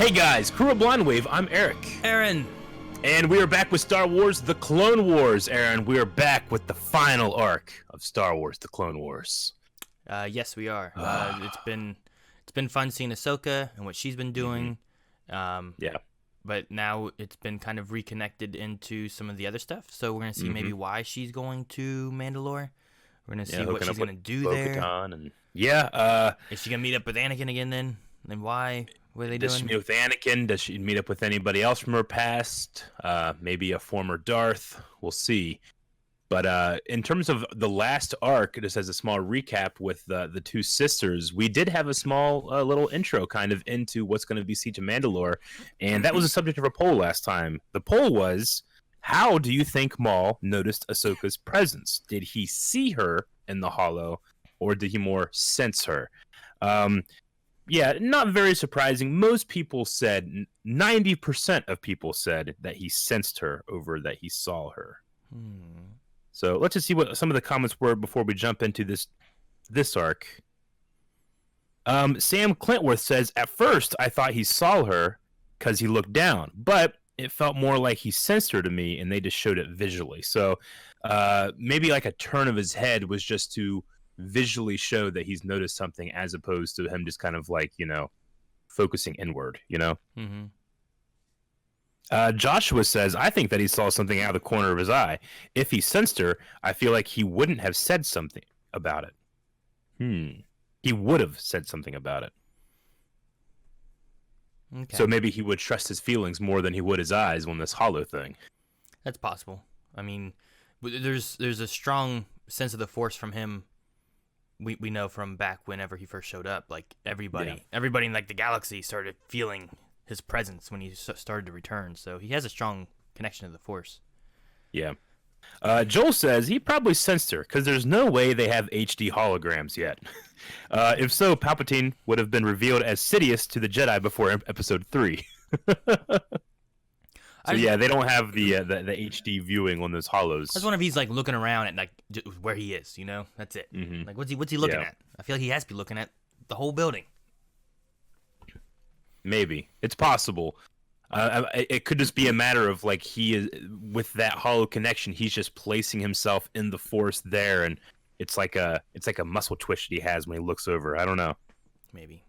Hey guys, Crew of Blind Wave, I'm Eric. Aaron. And we are back with Star Wars The Clone Wars, Aaron. We are back with the final arc of Star Wars The Clone Wars. Yes, we are. It's been fun seeing Ahsoka and what she's been doing. Yeah. But now it's been kind of reconnected into some of the other stuff. So we're going to see maybe why she's going to Mandalore. We're going to see what she's going to do there. And, is she going to meet up with Anakin again then? And why? What are they does doing? she meet with Anakin? Does she meet up with anybody else from her past? Maybe a former Darth? We'll see. But in terms of the last arc, just as a small recap with the two sisters, we did have a small little intro kind of into what's going to be Siege of Mandalore. And that was the subject of a poll last time. The poll was, how do you think Maul noticed Ahsoka's presence? Did he see her in the holo, or did he more sense her? Yeah, not very surprising. Most people said, 90% of people said that he sensed her over that he saw her. So let's just see what some of the comments were before we jump into this arc. Sam Clintworth says, at first I thought he saw her because he looked down, but it felt more like he sensed her to me, and they just showed it visually. So maybe like a turn of his head was just to visually show that he's noticed something, as opposed to him just kind of like, focusing inward, Joshua says, I think that he saw something out of the corner of his eye. If he sensed her, I feel like he wouldn't have said something about it. He would have said something about it. Okay. So maybe he would trust his feelings more than he would his eyes on this holo thing. That's possible. I mean, there's a strong sense of the Force from him. We know from back whenever he first showed up, like everybody in like the galaxy started feeling his presence when he started to return. So he has a strong connection to the Force. Yeah. Joel says he probably sensed her because there's no way they have HD holograms yet. If so, Palpatine would have been revealed as Sidious to the Jedi before Episode 3. So yeah, they don't have the HD viewing on those holos. I just wonder if he's like looking around at like where he is. That's it. Like what's he looking at? I feel like he has to be looking at the whole building. Maybe it's possible. It could just be a matter of like he is with that holo connection. He's just placing himself in the Force there, and it's like a muscle twitch that he has when he looks over. I don't know. Maybe.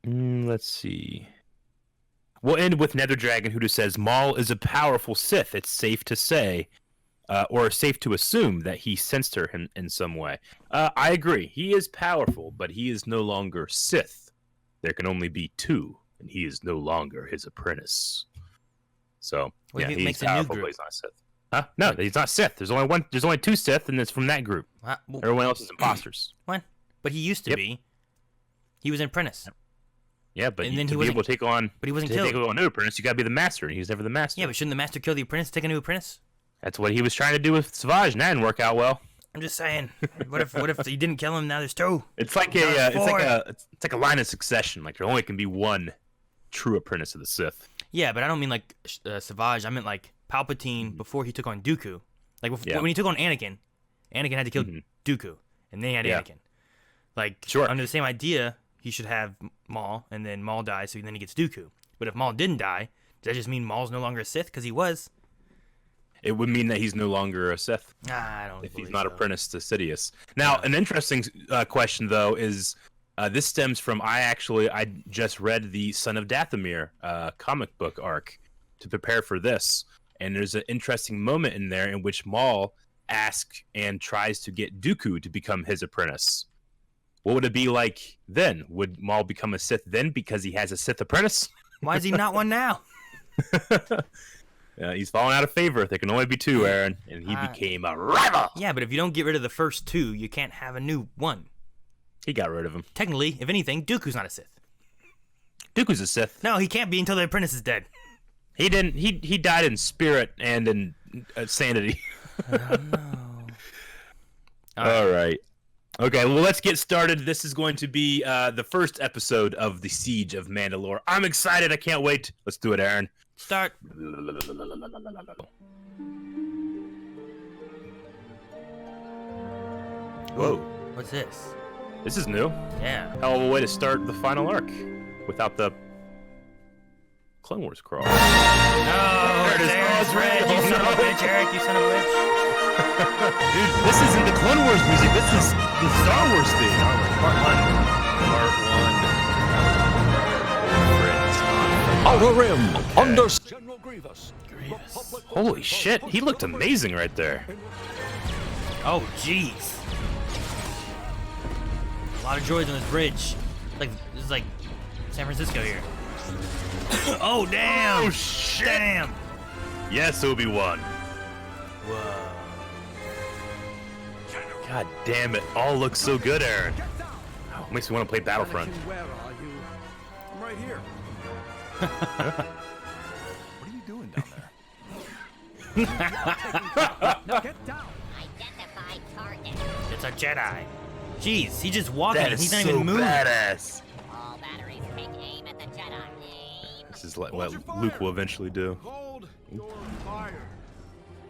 Let's see. We'll end with Nether Dragon, who just says Maul is a powerful Sith. It's safe to say, or safe to assume that he sensed her in some way. I agree. He is powerful, but he is no longer Sith. There can only be two, and he is no longer his apprentice. So he's powerful, but he's not Sith. Huh? No, he's not Sith. There's only one. There's only two Sith, and it's from that group. Everyone else is imposters. What? But he used to be. He was an apprentice. Yeah, but to be able to take on, but he wasn't killed. Take on a new apprentice, you gotta be the master, and he was never the master. Yeah, but shouldn't the master kill the apprentice, take a new apprentice? That's what he was trying to do with Savage, and that didn't work out well. I'm just saying, what if he didn't kill him? Now there's two. It's like a line of succession. Like there only can be one true apprentice of the Sith. Yeah, but I don't mean like Savage. I meant like Palpatine before he took on Dooku. Like when he took on Anakin had to kill Dooku, and then he had Anakin. Like under the same idea. He should have Maul, and then Maul dies, so then he gets Dooku. But if Maul didn't die, does that just mean Maul's no longer a Sith? Because he was. It would mean that he's no longer a Sith. I don't. If he's not apprenticed to Sidious. Now, an interesting question though is this stems from I just read the Son of Dathomir comic book arc to prepare for this, and there's an interesting moment in there in which Maul asks and tries to get Dooku to become his apprentice. What would it be like then? Would Maul become a Sith then because he has a Sith apprentice? Why is he not one now? He's fallen out of favor. There can only be two, Aaron, and he became a rival. Yeah, but if you don't get rid of the first two, you can't have a new one. He got rid of him. Technically, if anything, Dooku's not a Sith. Dooku's a Sith. No, he can't be until the apprentice is dead. He didn't. He died in spirit and in sanity. No. All right. Okay, well, let's get started. This is going to be the first episode of the Siege of Mandalore. I'm excited. I can't wait. Let's do it, Aaron. Start. Whoa. What's this? This is new. Yeah. Hell of a way to start the final arc without the Clone Wars crawl. No, there it's red. You son of a bitch, Eric. You son of a bitch. Dude, this isn't the Clone Wars music. This is the Star Wars theme. Part 1. Outer Rim, under General Grievous. Holy shit, he looked amazing right there. Oh, jeez. A lot of droids on this bridge. Like, this is like San Francisco here. Oh, damn. Oh, shit. Damn. Yes, Obi-Wan. Whoa. God damn it, all looks so good, Aaron. Oh, makes me want to play Battlefront. Where are you? I'm right here. What are you doing down there? Now get down. Identify target. It's a Jedi. Jeez, he's just walking. That is He's not so even moving. badass. All batteries take aim at the Jedi. Aim. This is what Luke will eventually do. Hold your fire.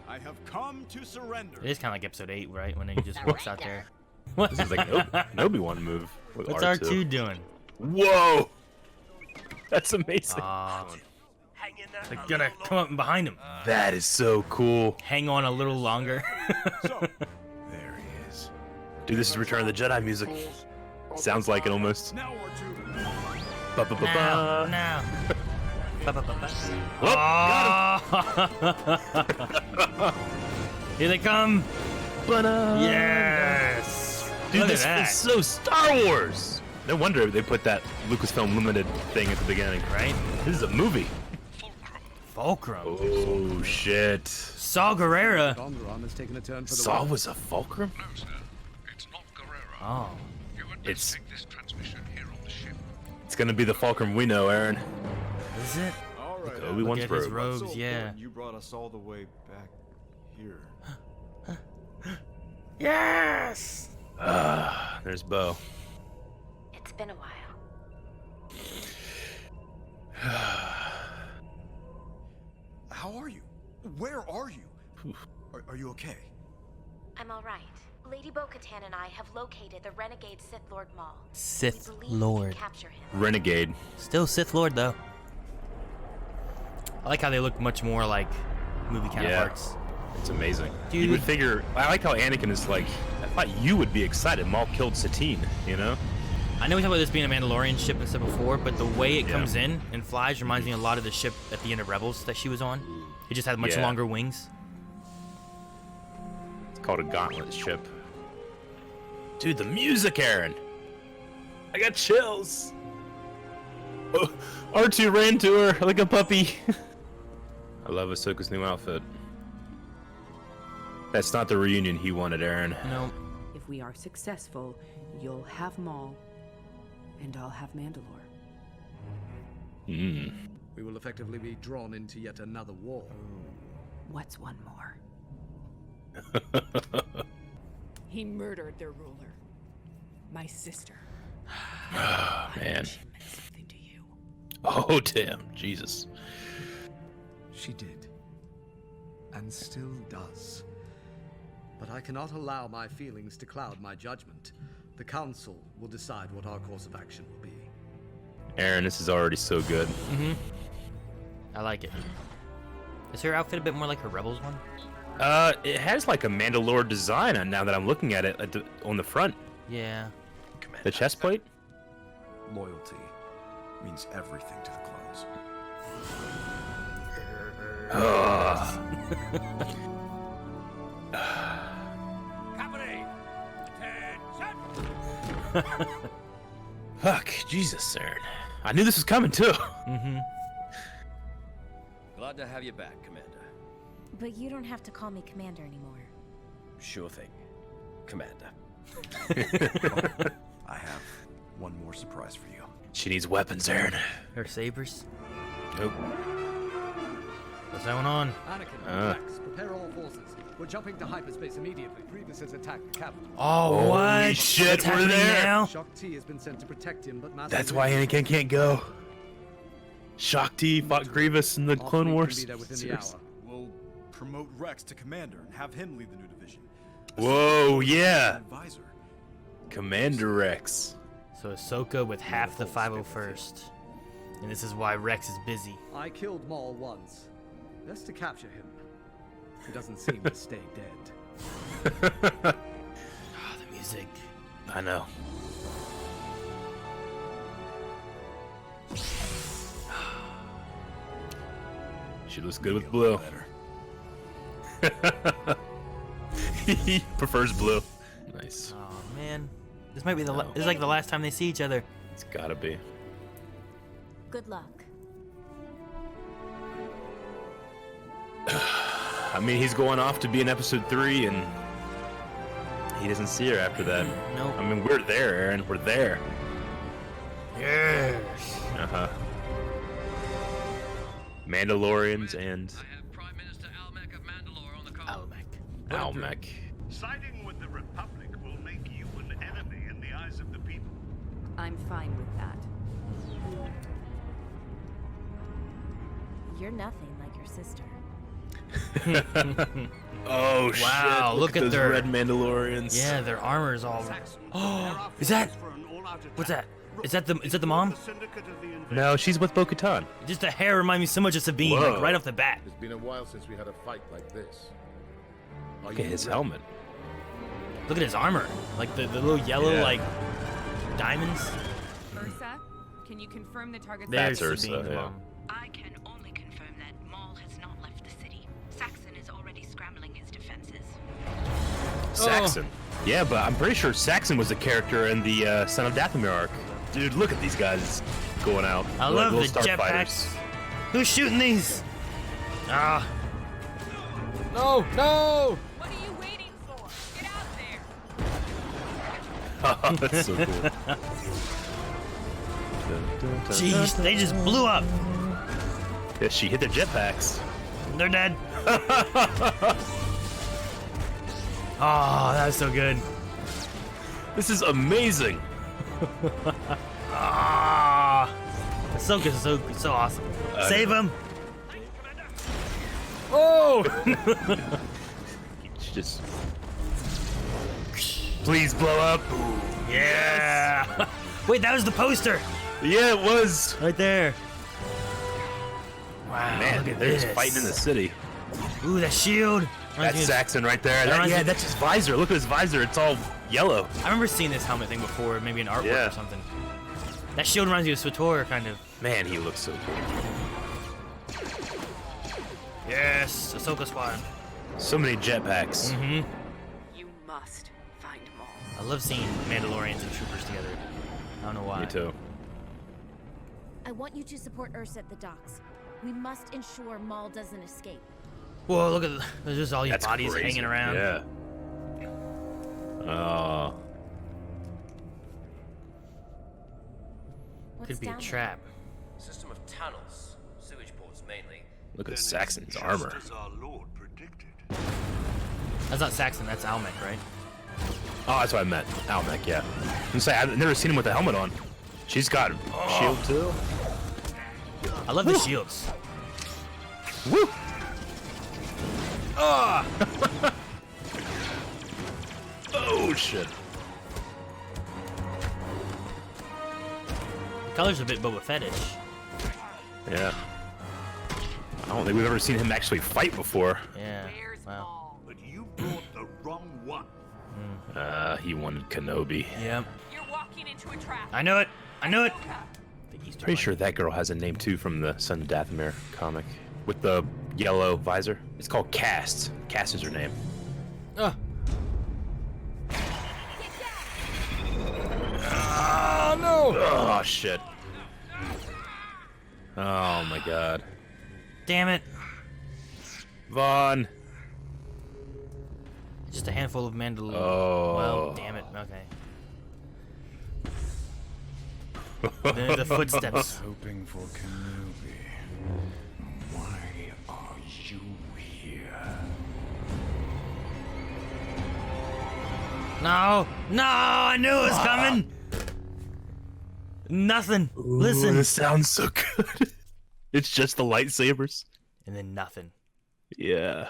I have come to surrender. It is kind of like Episode 8, right? When he just walks out there. This is like an Obi-Wan move with What's R2. R2 doing? Whoa! That's amazing. They're gonna come up behind him. That is so cool. Hang on a little longer. So, there he is. Dude, this is Return of the Jedi music. Sounds like it almost. Now or two. Ba-ba-ba-ba. Now. Ba-ba-ba-ba. Whoop, Oh! Here they come. Ba-da. Yes. Dude, Look this at that. is so Star Wars. No wonder they put that Lucasfilm Limited thing at the beginning. Right? This is a movie. Fulcrum. Oh, shit. Saw Gerrera. Onderon has taken a turn for the Saw worse. was a fulcrum? No, sir. It's not Guerrero. Oh. You would It's- take this transmission here on the ship. It's gonna be the fulcrum we know, Aaron. Is it? All right. Obi-Wan's Look at his robe. robes, yeah. You brought us all the way back here. Yes. There's Bo. It's been a while. How are you? Where are you? Are you okay? I'm all right. Lady Bo-Katan and I have located the renegade Sith Lord Maul. Sith We believe we Lord. can capture him. Renegade. Still Sith Lord though. I like how they look much more like movie counterparts. It's amazing. Dude. You would figure. I like how Anakin is like. I thought you would be excited. Maul killed Satine. You know. I know we talked about this being a Mandalorian ship and stuff before, but the way it Yeah. comes in and flies reminds me a lot of the ship at the end of Rebels that she was on. It just had much Yeah. longer wings. It's called a gauntlet ship. Dude, the music, Aaron. I got chills. Oh, R2 ran to her like a puppy. I love Ahsoka's new outfit. That's not the reunion he wanted, Aaron. No. If we are successful, you'll have Maul, and I'll have Mandalore. Mm. We will effectively be drawn into yet another war. What's one more? He murdered their ruler, my sister. Man. She meant something to you. Oh, damn. Jesus. She did. And still does. But I cannot allow my feelings to cloud my judgment. The Council will decide what our course of action will be. Aaron, this is already so good. Mm-hmm. I like it. Is her outfit a bit more like her Rebels one? It has like a Mandalore design on now that I'm looking at it on the front. Yeah. The chest plate? Loyalty means everything to the clones. Fuck, Jesus, Aaron. I knew this was coming too. Mm-hmm. Glad to have you back, Commander. But you don't have to call me Commander anymore. Sure thing, Commander. I have one more surprise for you. She needs weapons, Aaron. Her sabers. Nope. What's going on? Anakin, Rex, prepare all forces. We're jumping to hyperspace immediately. Grievous has attacked the capital. Oh, Holy what? shit, What's we're happening there. now? Shakti has been sent to protect him, but Master That's why Anakin can't go. Shakti fought Grievous in the Clone Wars. Be there within the Seriously. hour. We'll promote Rex to commander and have him lead the new division. Whoa, yeah. Advisor. Commander Rex. So Ahsoka with half the 501st. And this is why Rex is busy. I killed Maul once. Best to capture him. He doesn't seem to stay dead. Ah, the music. I know. She looks good with blue. He prefers blue. Nice. Oh man, this might be this is like the last time they see each other. It's gotta be. Good luck. I mean, he's going off to be in episode 3, and he doesn't see her after that. Nope. I mean, we're there, Aaron. We're there. Yes. Uh-huh. Mandalorians and I have Prime Minister Almec of Mandalore on the call. Almec. Siding with the Republic will make you an enemy in the eyes of the people. I'm fine with that. You're nothing like your sister. Oh Wow, shit! look at those their- red Mandalorians. Yeah, their armor is all. Oh, is that? What's that? Is that the mom? No, she's with Bo-Katan. Just the hair reminds me so much of Sabine, Whoa. like right off the bat. It's been a while since we had a fight like this. Look at his helmet. Look at his armor, like the little yellow Yeah. like diamonds. Ursa, can you confirm the target's There's That's Ursa, Sabine's yeah. mom. I can only confirm that Maul has not left the city. Saxon is already scrambling his defenses. Saxon. Yeah, but I'm pretty sure Saxon was a character in the Son of Dathomir arc. Dude, look at these guys going out. I They're love the little jetpacks. Who's shooting these? Ah. No, no! What are you waiting for? Get out there! Oh, that's so cool. Jeez, they just blew up. Yeah, she hit their jetpacks. They're dead. Oh, that was so good. This is amazing. Ah, Ahsoka's so awesome. Save him. Oh! She just. Please blow up. Yeah. Wait, that was the poster. Yeah, it was. Right there. Wow. Man, look at they're just this. fighting in the city. Ooh, that shield. That's Saxon right there. reminds Yeah, me- that's his visor. Look at his visor. It's all yellow. I remember seeing this helmet thing before, maybe in artwork Yeah. or something. That shield reminds me of Swator, kind of. Man, he looks so cool. Yes, Ahsoka squad. So many jetpacks. Mm-hmm. You must find Maul. I love seeing Mandalorians and troopers together. I don't know why. Me too. I want you to support Ursa at the docks. We must ensure Maul doesn't escape. Whoa, look at there's just all these That's bodies crazy. hanging around. Yeah. Oh. Could be a down there? trap. System of tunnels, sewage ports mainly. Look at Saxon's armor. As our Lord predicted. That's not Saxon, that's Almec, right? Oh, that's what I meant. Almec, yeah. I'm saying I've never seen him with the helmet on. She's got a shield too. I love the shields. Woo! Ah! Oh shit! The color's a bit Boba Fettish. Yeah. I don't think we've ever seen him actually fight before. Yeah. Where's Wow. Maul? But you brought the wrong one. He wanted Kenobi. Yep. You're walking into a trap. I know it. I know it. The Easter Pretty Bunny. sure that girl has a name too from the Son of Dathomir comic with the yellow visor. It's called Cast. Cast is her name. Oh no! Oh shit! Oh my god, Damn it! Vaughn. Just a handful of Mandalorian. Oh. Well, damn it. Okay. The footsteps. Hoping for Kenobi. Why are you here? No! No! I knew it was coming! Nothing. Listen. This sounds so good. It's just the lightsabers. And then nothing. Yeah.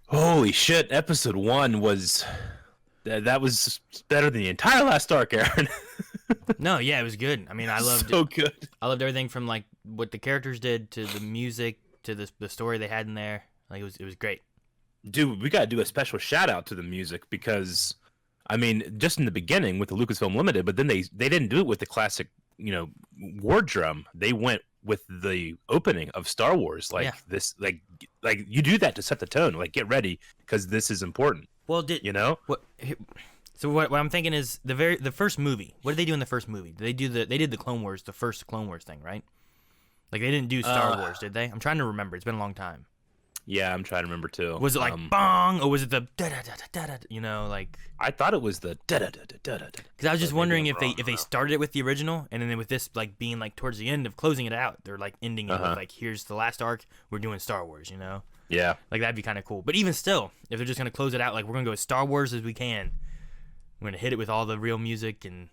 Holy shit! Episode 1 was that was better than the entire last arc, Aaron. No, yeah, it was good. I mean, I loved so good. I loved everything from like what the characters did to the music to the story they had in there. Like it was great. Dude, we gotta do a special shout out to the music because, I mean, just in the beginning with the Lucasfilm Limited, but then they didn't do it with the classic, war drum. They went with the opening of Star Wars, this, like you do that to set the tone. Like, get ready because this is important. Well, what? So what I'm thinking is the first movie. What did they do in the first movie? They did the Clone Wars, the first Clone Wars thing, right? Like they didn't do Star Wars, did they? I'm trying to remember. It's been a long time. Yeah, I'm trying to remember too. Was it like bong, or was it the da da da da da? Like I thought it was the da da da da da. Because I was just wondering if they started it with the original, and then with this like being like towards the end of closing it out, they're like ending it with like, here's the last arc. We're doing Star Wars, Yeah. Like that'd be kind of cool. But even still, if they're just gonna close it out, like we're gonna go as Star Wars as we can. We're gonna hit it with all the real music and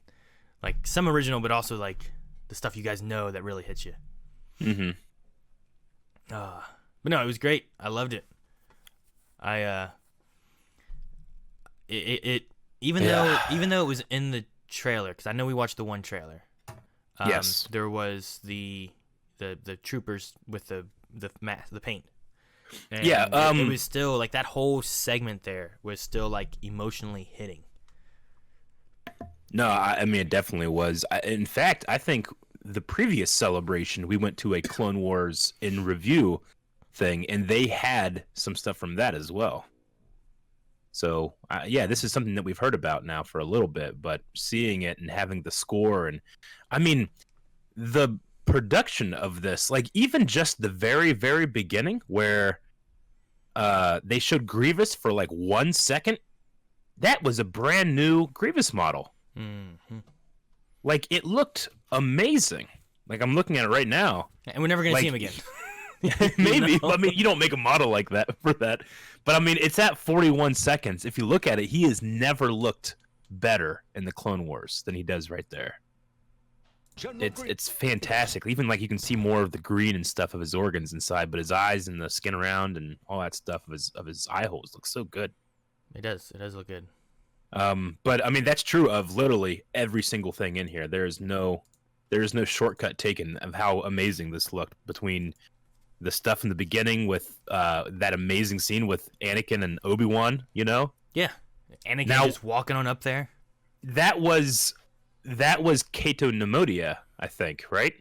like some original, but also like the stuff you guys know that really hits you. Mm-hmm. But no, it was great. I loved it. Even though it was in the trailer, because I know we watched the one trailer. Yes. There was the troopers with the paint. And it was still like that whole segment there was still like emotionally hitting. No, I mean it definitely was. In fact, I think the previous celebration we went to a Clone Wars in review thing, and they had some stuff from that as well. So yeah, this is something that we've heard about now for a little bit, but seeing it and having the score, and I mean the production of this, like even just the very, very beginning where they showed Grievous for like 1 second, that was a brand new Grievous model. Mm-hmm. Like it looked amazing. Like I'm looking at it right now, and we're never gonna see him again. Maybe. I mean, you don't make a model like that for that. But I mean, it's at 41 seconds. If you look at it, he has never looked better in the Clone Wars than he does right there. It's fantastic. Even like you can see more of the green and stuff of his organs inside, but his eyes and the skin around and all that stuff of his eye holes looks so good. It does look good. But I mean, that's true of literally every single thing in here. There is no shortcut taken of how amazing this looked, between the stuff in the beginning with that amazing scene with Anakin and Obi-Wan, Yeah. Anakin just walking on up there. That was Kato Nemodia, I think, right?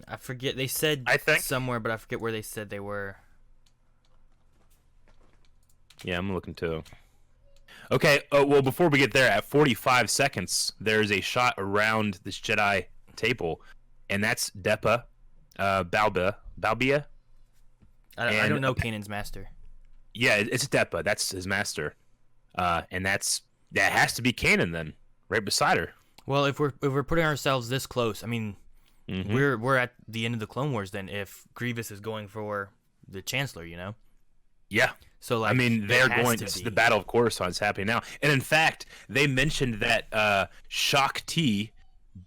I forget. They said somewhere, but I forget where they said they were. Yeah, I'm looking too. Okay, well, before we get there, at 45 seconds, there's a shot around this Jedi table, and that's Depa, Balbia. I don't know Kanan's master. Yeah, it's Depa. That's his master, and that has to be Kanan then, right beside her. Well, if we're putting ourselves this close, I mean, we're at the end of the Clone Wars then. If Grievous is going for the Chancellor, Yeah. So like, I mean, they're going. The Battle of Coruscant is happening now, and in fact, they mentioned that Shaak Ti,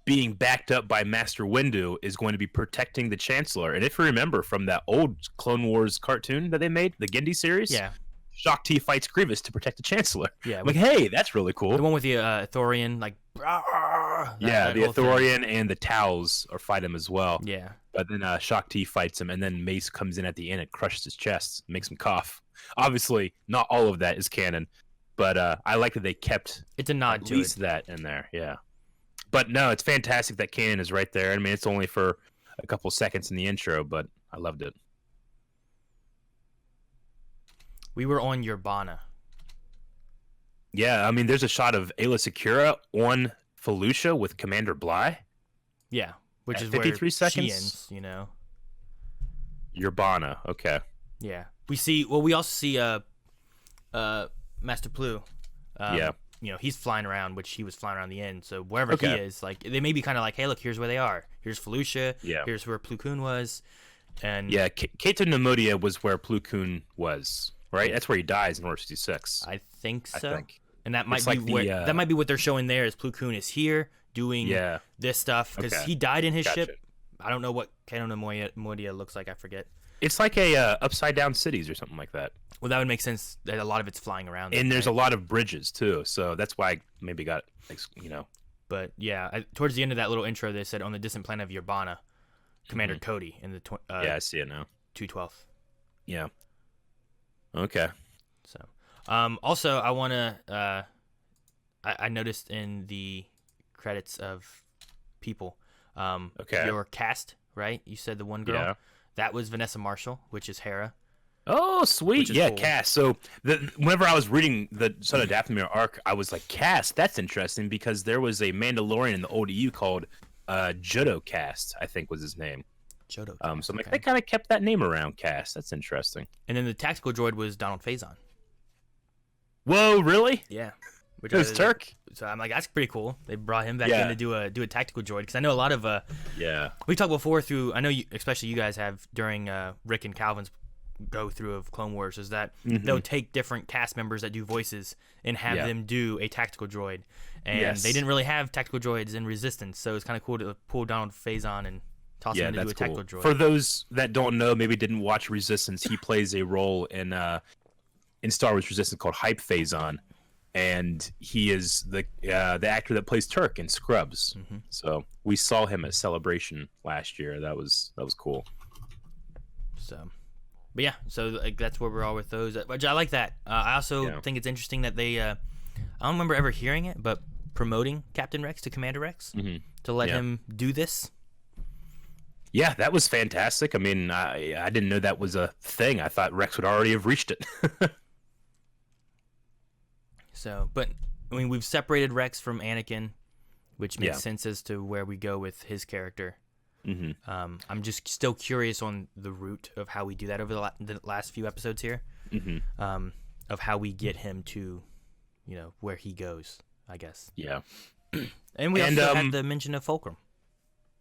being backed up by Master Windu, is going to be protecting the Chancellor. And if you remember from that old Clone Wars cartoon that they made, the Gindi series, Shaak Ti fights Grievous to protect the Chancellor. Yeah, I'm like, hey, that's really cool. The one with the Thorian, like, the Thorian and the Taus are fight him as well. Yeah, but then Shaak Ti fights him, and then Mace comes in at the end and crushes his chest, makes him cough. Obviously, not all of that is canon, but I like that they kept it's a nod at to least it. That in there. Yeah. But no, it's fantastic that Kanan is right there. I mean, it's only for a couple seconds in the intro, but I loved it. We were on Urbana. Yeah, I mean, there's a shot of Aayla Secura on Felucia with Commander Bly. Yeah, which is 53 where seconds. She ends, Urbana, okay. Yeah, we also see Master Plu. Yeah. He's flying around, which he was flying around the end. So wherever he is, like, they may be kind of like, hey, look, here's where they are. Here's Felucia. Yeah. Here's where Plo Koon was. And yeah, Kato Nemodia was where Plo Koon was, right? That's where he dies in Order 66. I think so. I think. And that might be that might be what they're showing there, is Plo Koon is here doing this stuff, because he died in his ship. I don't know what Kato Nemodia looks like. I forget. It's like a upside down cities or something like that. Well, that would make sense that a lot of it's flying around. And there's a lot of bridges too, so that's why I maybe got But yeah, towards the end of that little intro, they said on the distant planet of Urbana, Commander Cody in the yeah, I see it now. 212th. Yeah. Okay. So, also I want to. I noticed in the credits of people, your cast, right? You said the one girl. Yeah. That was Vanessa Marshall, which is Hera. Oh, sweet. Yeah, cool. Cass. So whenever I was reading the Son of Dathomir arc, I was like, Cass, that's interesting because there was a Mandalorian in the ODU called Jodo Cast, I think was his name. Jodo. So I'm like, they kind of kept that name around, Cass. That's interesting. And then the tactical droid was Donald Faison. Whoa, really? Yeah. Which it was Turk. So I'm like, that's pretty cool. They brought him back in to do a tactical droid because I know a lot of we talked before through. I know you, especially you guys have during Rick and Calvin's go through of Clone Wars is that they'll take different cast members that do voices and have them do a tactical droid, and they didn't really have tactical droids in Resistance, so it's kind of cool to pull Donald Faison and toss him to do a tactical droid. For those that don't know, maybe didn't watch Resistance, he plays a role in Star Wars Resistance called Hype Faison. And he is the actor that plays Turk in Scrubs. So we saw him at Celebration last year. That was cool. So, but yeah, so like that's where we're all with those. But I like that. I also think it's interesting that they. I don't remember ever hearing it, but promoting Captain Rex to Commander Rex to let him do this. Yeah, that was fantastic. I mean, I didn't know that was a thing. I thought Rex would already have reached it. So, but I mean, we've separated Rex from Anakin, which makes sense as to where we go with his character. I'm just still curious on the route of how we do that over the last few episodes here, of how we get him to, where he goes, I guess. Yeah. And we also had the mention of Fulcrum.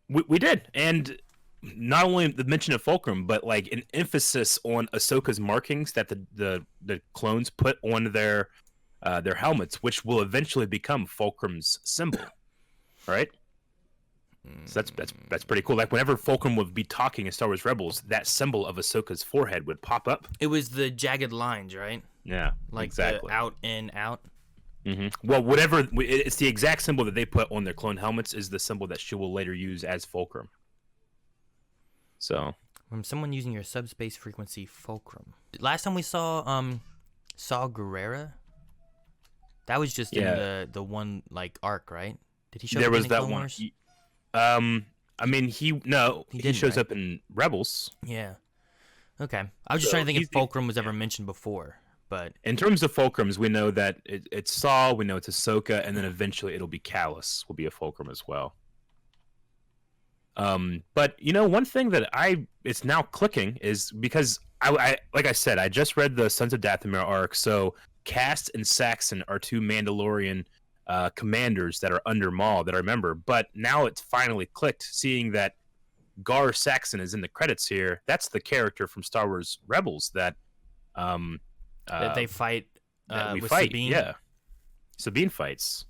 We did, and not only the mention of Fulcrum, but like an emphasis on Ahsoka's markings that the clones put on their helmets, which will eventually become Fulcrum's symbol, right? So that's pretty cool. Like whenever Fulcrum would be talking in Star Wars Rebels, that symbol of Ahsoka's forehead would pop up. It was the jagged lines, right? Yeah, like exactly. The out in out. Well, whatever, it's the exact symbol that they put on their clone helmets is the symbol that she will later use as Fulcrum. So, from someone using your subspace frequency Fulcrum. Last time we saw Saw Gerrera. That was just in the one like arc, right? Did he show up in Clone Wars? I mean, he shows up in Rebels. Yeah. Okay. I was just trying to think if Fulcrum was ever mentioned before, but in terms of Fulcrums, we know that it's Saw, we know it's Ahsoka, and then eventually it'll be Callus will be a Fulcrum as well. But one thing that it's now clicking is because I like I said, I just read the Sons of Dathomir arc, so Cast and Saxon are two Mandalorian commanders that are under Maul that I remember, but now it's finally clicked seeing that Gar Saxon is in the credits here. That's the character from Star Wars Rebels that they fight with fight. Sabine. Yeah, Sabine fights.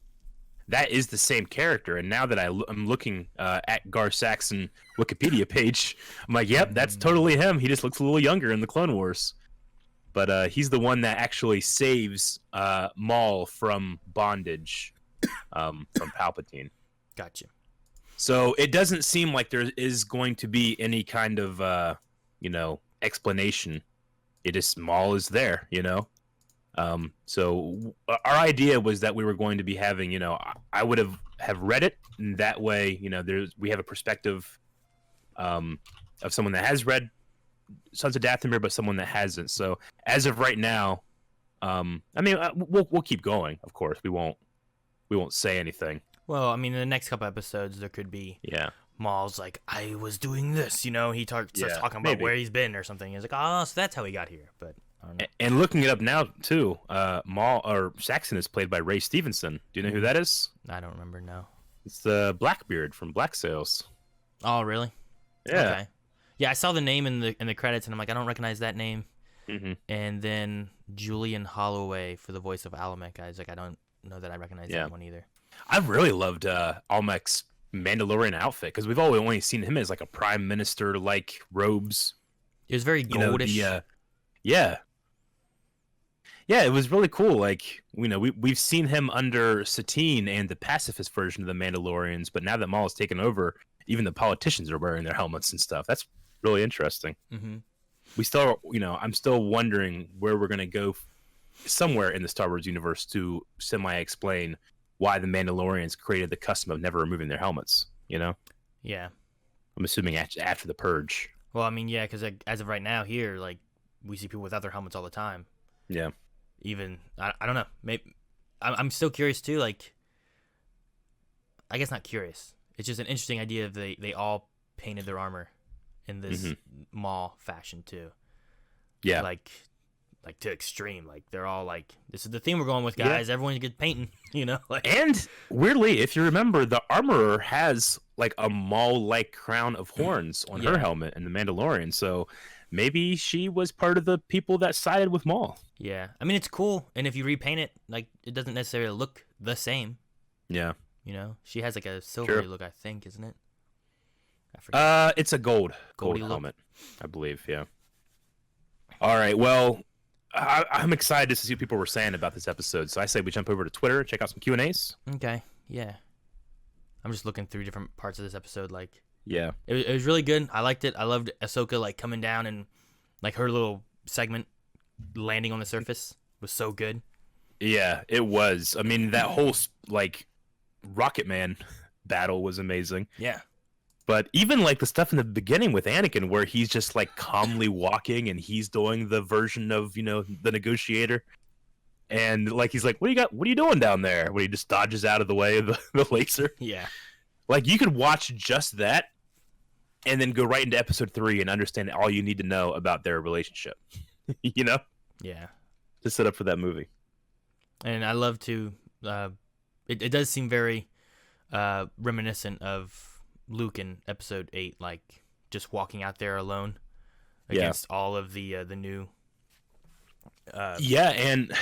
That is the same character, and now that I'm looking at Gar Saxon Wikipedia page, I'm like, yep, that's totally him. He just looks a little younger in the Clone Wars. But he's the one that actually saves Maul from bondage from Palpatine. Gotcha. So it doesn't seem like there is going to be any kind of, explanation. It just Maul is there, So our idea was that we were going to be having, I would have read it, and that way, we have a perspective of someone that has read Sons of Dathomir, but someone that hasn't. So as of right now, we'll keep going. Of course, we won't say anything. Well, I mean, in the next couple episodes, there could be Maul's like, I was doing this, he starts talking about where he's been or something. He's like, oh, so that's how he got here. But I don't know. And looking it up now too, Maul or Saxon is played by Ray Stevenson. Do you know who that is? I don't remember. No, it's the Blackbeard from Black Sails. Oh, really? Yeah. Okay. Yeah, I saw the name in the credits, and I'm like, I don't recognize that name. And then Julian Holloway for the voice of Almec. I was like, I don't know that I recognize that one either. I've really loved Almec's Mandalorian outfit because we've always only seen him as like a prime minister like robes. It was very goldish. Yeah. Yeah, it was really cool. Like, we've seen him under Satine and the pacifist version of the Mandalorians, but now that Maul has taken over, even the politicians are wearing their helmets and stuff. That's really interesting. Mm-hmm. We still, I'm still wondering where we're going to go somewhere in the Star Wars universe to semi-explain why the Mandalorians created the custom of never removing their helmets, Yeah. I'm assuming after the Purge. Well, I mean, yeah, because as of right now here, like, we see people without their helmets all the time. Yeah. Even, I don't know. Maybe I'm still curious, too. Like, I guess not curious. It's just an interesting idea of they all painted their armor in this Maul fashion, too. Yeah. Like to extreme. Like, they're all like, this is the theme we're going with, guys. Yeah. Everyone's good painting, Like, and weirdly, if you remember, the armorer has like a Maul-like crown of horns on her helmet in the Mandalorian. So maybe she was part of the people that sided with Maul. Yeah, I mean, it's cool, and if you repaint it, like, it doesn't necessarily look the same. Yeah. She has like a silvery look, I think, isn't it? I forget. It's a gold helmet, I believe. Yeah. All right. Well, I'm excited to see what people were saying about this episode. So I say we jump over to Twitter and check out some Q&As. Okay. Yeah. I'm just looking through different parts of this episode. Like, yeah, it was really good. I liked it. I loved Ahsoka like coming down and like her little segment landing on the surface was so good. Yeah, it was. I mean, that whole like Rocket Man battle was amazing. Yeah. But even like the stuff in the beginning with Anakin where he's just like calmly walking and he's doing the version of, the negotiator. And like he's like, what are you doing down there? When he just dodges out of the way of the laser. Yeah. Like you could watch just that and then go right into episode 3 and understand all you need to know about their relationship. Yeah. To set up for that movie. And I love to it does seem very reminiscent of Luke in episode 8, like just walking out there alone against all of the new and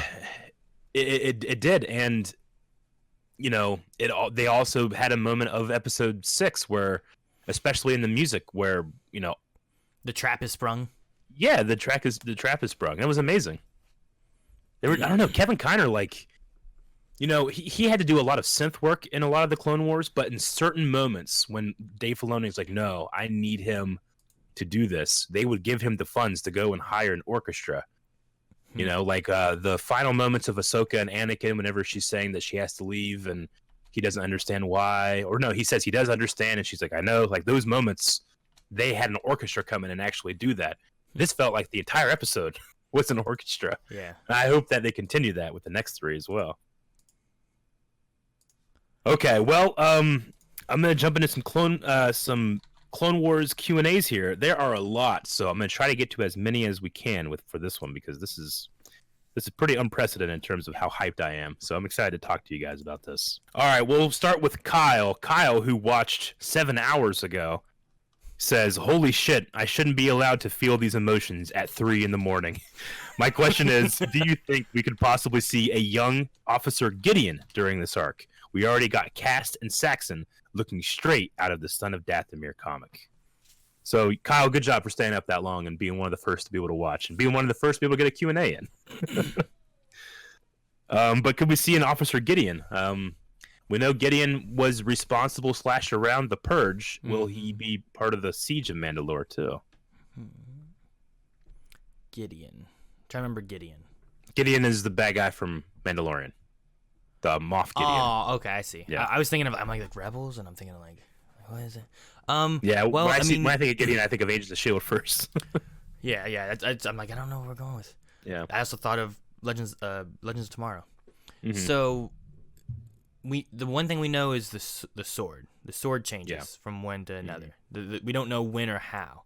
it did, and they also had a moment of episode 6 where, especially in the music, where the trap is sprung. Yeah, the trap is sprung. It was amazing. I don't know, Kevin Kiner, like, he had to do a lot of synth work in a lot of the Clone Wars, but in certain moments when Dave Filoni is like, no, I need him to do this, they would give him the funds to go and hire an orchestra. Like the final moments of Ahsoka and Anakin, whenever she's saying that she has to leave and he doesn't understand why, or no, he says he does understand, and she's like, I know, like those moments, they had an orchestra come in and actually do that. This felt like the entire episode was an orchestra. Yeah. And I hope that they continue that with the next 3 as well. Okay, well, I'm gonna jump into some Clone Wars Q&As here. There are a lot, so I'm gonna try to get to as many as we can for this one, because this is pretty unprecedented in terms of how hyped I am. So I'm excited to talk to you guys about this. All right, we'll start with Kyle. Kyle, who watched 7 hours ago, says, "Holy shit, I shouldn't be allowed to feel these emotions at 3 a.m. My question is, do you think we could possibly see a young Officer Gideon during this arc? We already got Cast and Saxon looking straight out of the Son of Dathomir comic." So, Kyle, good job for staying up that long and being one of the first to be able to watch and being one of the first people to get a Q&A in. But could we see an Officer Gideon? We know Gideon was responsible / around the Purge. Will he be part of the Siege of Mandalore too? Gideon. Try to remember Gideon. Gideon is the bad guy from Mandalorian. The Moff Gideon. Oh, okay, I see. Yeah. I was thinking of, I'm like Rebels, and I'm thinking of like, what is it? Yeah, well, when I think of Gideon, I think of Agents of S.H.I.E.L.D. first. yeah. I'm like, I don't know where we're going with. Yeah. I also thought of Legends of Tomorrow. Mm-hmm. So, the one thing we know is the sword. The sword changes from one to another. We don't know when or how.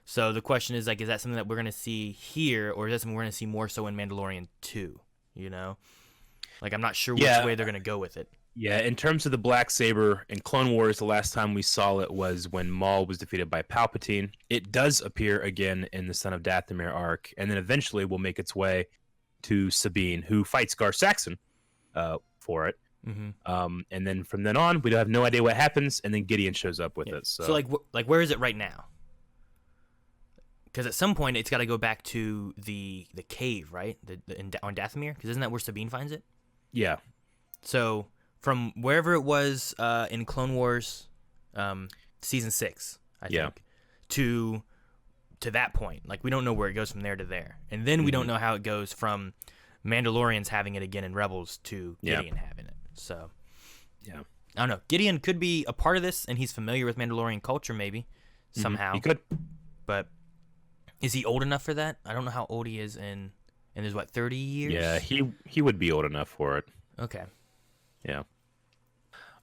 So the question is, like, is that something that we're going to see here, or is that something we're going to see more so in Mandalorian 2? Like, I'm not sure which way they're going to go with it. Yeah, in terms of the black saber in Clone Wars, the last time we saw it was when Maul was defeated by Palpatine. It does appear again in the Son of Dathomir arc, and then eventually will make its way to Sabine, who fights Gar Saxon for it. Mm-hmm. And then from then on, we have no idea what happens, and then Gideon shows up with it. So like where is it right now? Because at some point it's got to go back to the cave, right? On Dathomir, because isn't that where Sabine finds it? Yeah. So from wherever it was in Clone Wars, season 6, I think, to that point, like we don't know where it goes from there to there, and then we don't know how it goes from Mandalorians having it again in Rebels to Gideon having it. So I don't know. Gideon could be a part of this, and he's familiar with Mandalorian culture, maybe somehow. He could, but is he old enough for that? I don't know how old he is in. And there's 30 years. Yeah, he would be old enough for it. Okay. Yeah.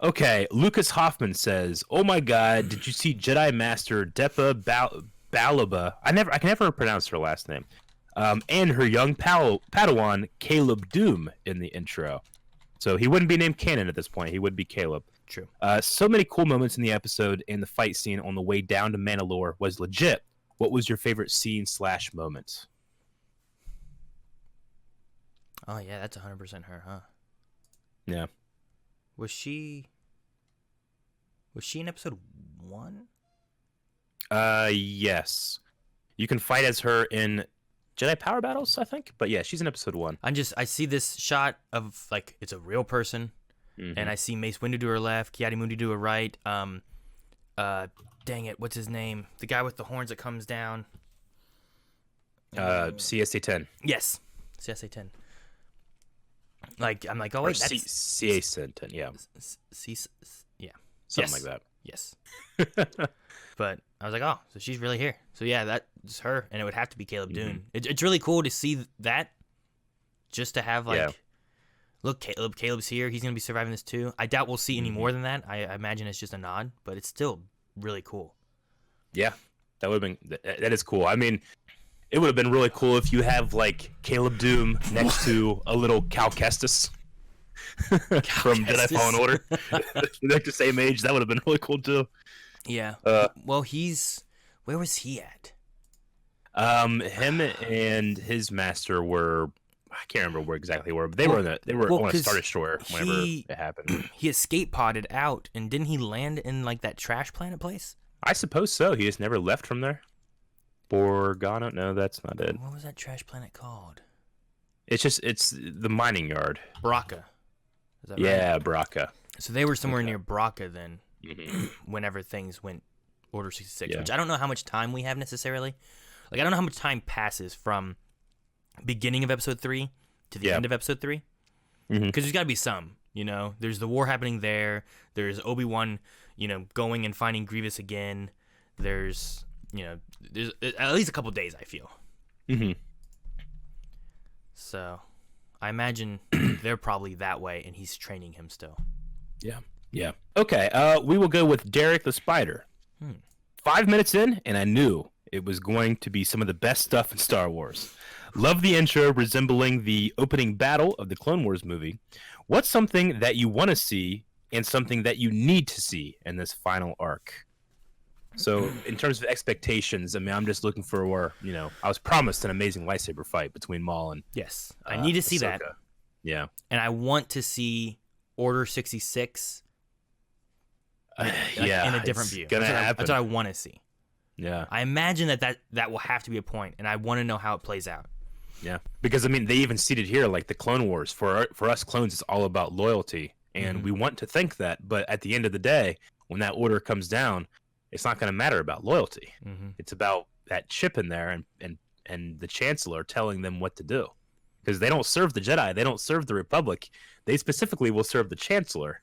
Okay, Lucas Hoffman says, "Oh my God, did you see Jedi Master Depa Balaba? I can never pronounce her last name. And her young Padawan Caleb Doom in the intro. So he wouldn't be named Canon at this point. He would be Caleb. True. So many cool moments in the episode, and the fight scene on the way down to Mandalore was legit. What was your favorite scene / moment?" Oh yeah, that's 100% her, huh? Yeah. Was she in episode 1? Yes. You can fight as her in Jedi Power Battles, I think. But yeah, she's in episode 1. I see this shot of like it's a real person, and I see Mace Windu to her left, Ki-Adi-Mundi to her right. Dang it, what's his name? The guy with the horns that comes down. CSA-10. Yes, CSA-10. Like I'm like, oh wait, that's CA-10, yeah. Yeah. Something like that. Yes. But I was like, oh, so she's really here. So yeah, that's her, and it would have to be Caleb Dune. It's really cool to see that, just to have like, look, Caleb's here. He's gonna be surviving this too. I doubt we'll see any more than that. I imagine it's just a nod, but it's still really cool. Yeah, that would have been. That is cool. I mean, it would have been really cool if you have like Caleb Doom next to a little Cal Kestis from Jedi Fallen Order. They're like the same age. That would have been really cool too. Yeah. Well, where was he at? Him and his master were. I can't remember where exactly were, but they were on a Star Destroyer whenever it happened. He escape podded out, and didn't he land in like that trash planet place? I suppose so. He just never left from there. Borgana? No, that's not it. What was that trash planet called? It's the mining yard. Bracca. Is that right? Yeah, Bracca. So they were somewhere near Bracca then, whenever things went Order 66, which I don't know how much time we have necessarily. Like, I don't know how much time passes from beginning of episode 3 to the end of episode 3. Because there's got to be some, you know? There's the war happening there. There's Obi-Wan, going and finding Grievous again. There's at least a couple days, I feel. So I imagine they're probably that way, and he's training him still. Yeah. Okay, we will go with Derek the Spider. 5 minutes in, and I knew it was going to be some of the best stuff in Star Wars. Love the intro resembling the opening battle of the Clone Wars movie. What's something that you want to see and something that you need to see in this final arc? So, in terms of expectations, I mean, I'm just looking for I was promised an amazing lightsaber fight between Maul and yes, I need to see Ahsoka. that. Yeah, and I want to see Order 66. In a different view. That's what I want to see. Yeah, I imagine that will have to be a point, and I want to know how it plays out. Yeah, because I mean, they even seated here like the Clone Wars. For us clones, it's all about loyalty, and we want to think that. But at the end of the day, when that order comes down, it's not going to matter about loyalty. It's about that chip in there and the Chancellor telling them what to do, because they don't serve the Jedi, they don't serve the Republic. They specifically will serve the Chancellor.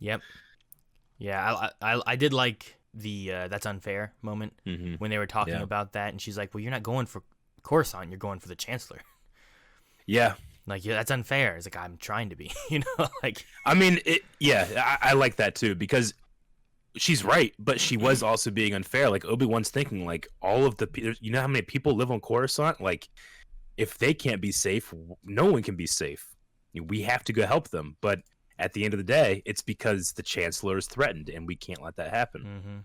Yep. Yeah, I did like the that's unfair moment when they were talking about that, and she's like, "Well, you're not going for Coruscant, you're going for the Chancellor." Yeah. Like, yeah, that's unfair. It's like, I'm trying to be, like. I mean, I like that too, because she's right, but she was also being unfair. Like, Obi-Wan's thinking, like, all of the, how many people live on Coruscant? Like, if they can't be safe, no one can be safe. We have to go help them. But at the end of the day, it's because the Chancellor is threatened, and we can't let that happen.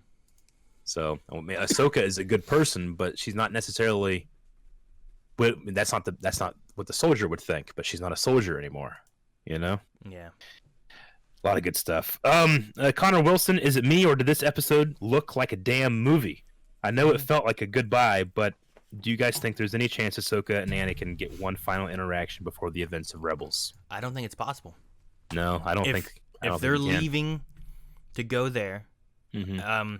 So, I mean, Ahsoka is a good person, but she's not necessarily. But that's not what the soldier would think. But she's not a soldier anymore. Yeah. A lot of good stuff. Connor Wilson, is it me or did this episode look like a damn movie? I know it felt like a goodbye, but do you guys think there's any chance Ahsoka and Anakin get one final interaction before the events of Rebels? I don't think it's possible. No, I don't think. If they're leaving to go there, Anakin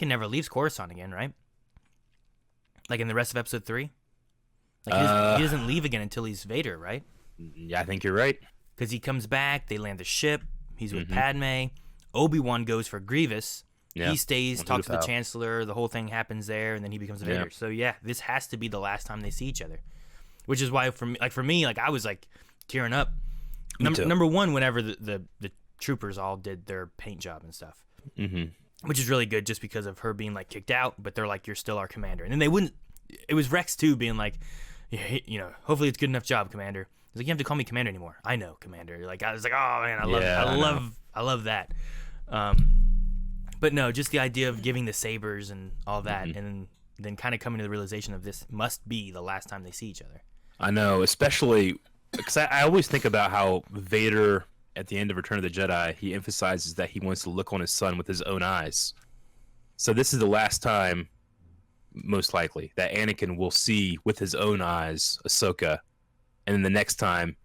never leaves Coruscant again, right? Like in the rest of Episode 3? Like he doesn't leave again until he's Vader, right? Yeah, I think you're right. Because he comes back, they land the ship, he's with Padme, Obi-Wan goes for Grievous, he stays, talks to the Chancellor, the whole thing happens there, and then he becomes Vader. Yeah. So yeah, this has to be the last time they see each other. Which is why for me, I was like tearing up. Number one, whenever the troopers all did their paint job and stuff. Which is really good just because of her being like kicked out, but they're like, you're still our commander. And then they wouldn't, it was Rex too being like, you know, hopefully it's good enough job, Commander. He's like, you don't have to call me Commander anymore. I know, Commander. Like, I was like, oh man, I love that. But no, just the idea of giving the sabers and all that, and then kind of coming to the realization of this must be the last time they see each other. I know, especially because I always think about how Vader at the end of Return of the Jedi, he emphasizes that he wants to look on his son with his own eyes. So this is the last time, most likely, that Anakin will see with his own eyes Ahsoka. And then the next time,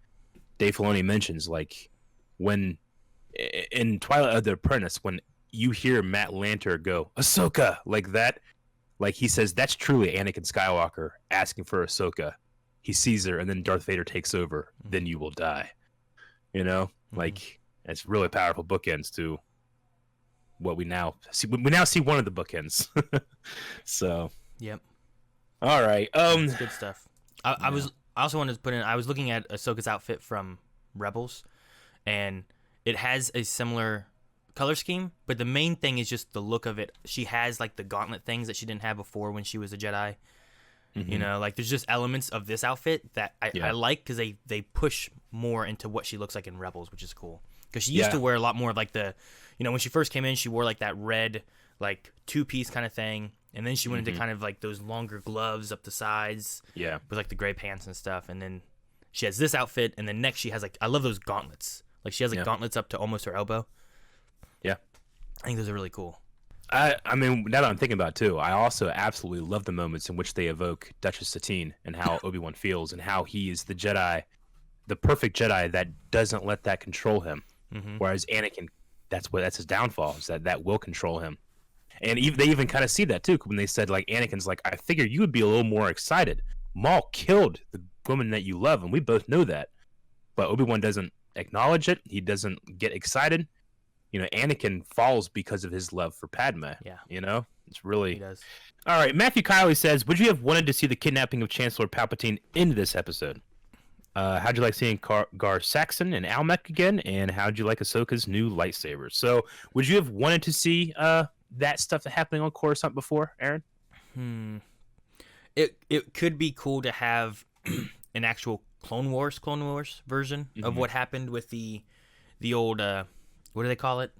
Dave Filoni mentions, like, when in Twilight of the Apprentice, when you hear Matt Lanter go, Ahsoka, like that, like he says, that's truly Anakin Skywalker asking for Ahsoka. He sees her, and then Darth Vader takes over. Then you will die. You know? Like, it's really powerful bookends to what we now see. We now see one of the bookends. So. Yep. All right. That's good stuff. I also wanted to put in, I was looking at Ahsoka's outfit from Rebels, and it has a similar color scheme, but the main thing is just the look of it. She has like the gauntlet things that she didn't have before when she was a Jedi. You know, like there's just elements of this outfit that I like because they push more into what she looks like in Rebels, which is cool. Because she used to wear a lot more of like the, you know, when she first came in, she wore like that red, like 2-piece kind of thing. And then she went into kind of like those longer gloves up the sides. Yeah. With like the gray pants and stuff. And then she has this outfit. And then next she has like, I love those gauntlets. Like she has like gauntlets up to almost her elbow. Yeah. I think those are really cool. I mean, now that I'm thinking about it too, I also absolutely love the moments in which they evoke Duchess Satine and how Obi-Wan feels and how he is the Jedi, the perfect Jedi that doesn't let that control him. Whereas Anakin, that's his downfall, is that will control him. And they even kind of see that too when they said like Anakin's like, I figured you would be a little more excited. Maul killed the woman that you love, and we both know that. But Obi-Wan doesn't acknowledge it. He doesn't get excited. You know, Anakin falls because of his love for Padme. Yeah. You know? It's really... He does. All right, Matthew Kiley says, would you have wanted to see the kidnapping of Chancellor Palpatine in this episode? How'd you like seeing Gar Saxon and Almec again? And how'd you like Ahsoka's new lightsabers? So, would you have wanted to see that stuff happening on Coruscant before, Aaron? It could be cool to have an actual Clone Wars version of what happened with the old... what do they call it?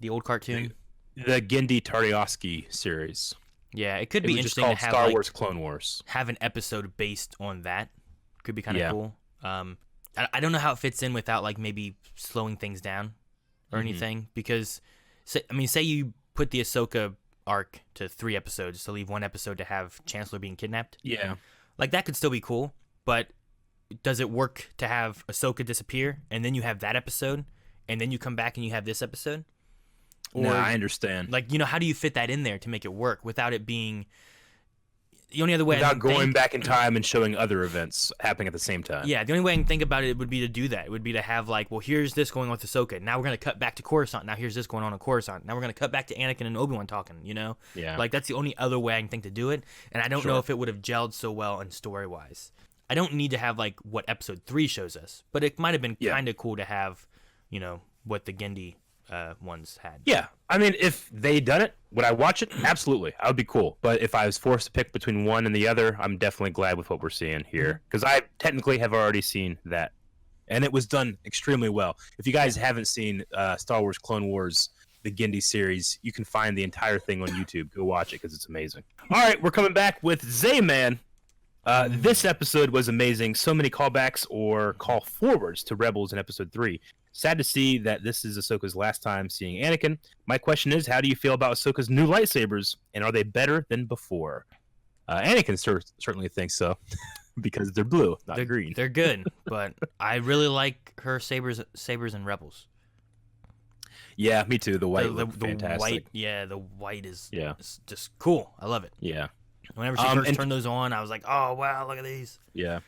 The old cartoon? The Genndy Tartakovsky series. Yeah, it could be interesting to have Star Wars Clone Wars. Have an episode based on that. Could be kind of cool. I don't know how it fits in without like maybe slowing things down or anything, because say you put the Ahsoka arc to 3 episodes to leave 1 episode to have Chancellor being kidnapped. Yeah. Like that could still be cool, but does it work to have Ahsoka disappear and then you have that episode? And then you come back and you have this episode? Or, no, I understand. Like, you know, how do you fit that in there to make it work without it being... The only other way without going back in time and showing other events happening at the same time. Yeah, the only way I can think about it would be to do that. It would be to have, like, well, here's this going on with Ahsoka. Now we're going to cut back to Coruscant. Now here's this going on in Coruscant. Now we're going to cut back to Anakin and Obi-Wan talking, you know? Yeah. Like, that's the only other way I can think to do it. And I don't know if it would have gelled so well in story-wise. I don't need to have, like, what Episode 3 shows us. But it might have been kind of cool to have, you know... what the Genndy ones had. Yeah, I mean, if they done it, would I watch it? Absolutely, that would be cool. But if I was forced to pick between one and the other, I'm definitely glad with what we're seeing here, because I technically have already seen that, and it was done extremely well. If you guys haven't seen Star Wars Clone Wars, the Genndy series, you can find the entire thing on YouTube. Go watch it because it's amazing. All right, we're coming back with Zayman. This episode was amazing. So many callbacks or call forwards to Rebels in Episode 3. Sad to see that this is Ahsoka's last time seeing Anakin. My question is, how do you feel about Ahsoka's new lightsabers, and are they better than before? Anakin certainly thinks so, because they're blue, not green. They're good, but I really like her sabers in Rebels. Yeah, me too. The white look the fantastic. White, yeah, the white is just cool. I love it. Yeah. Whenever she first turned those on, I was like, oh wow, look at these. Yeah.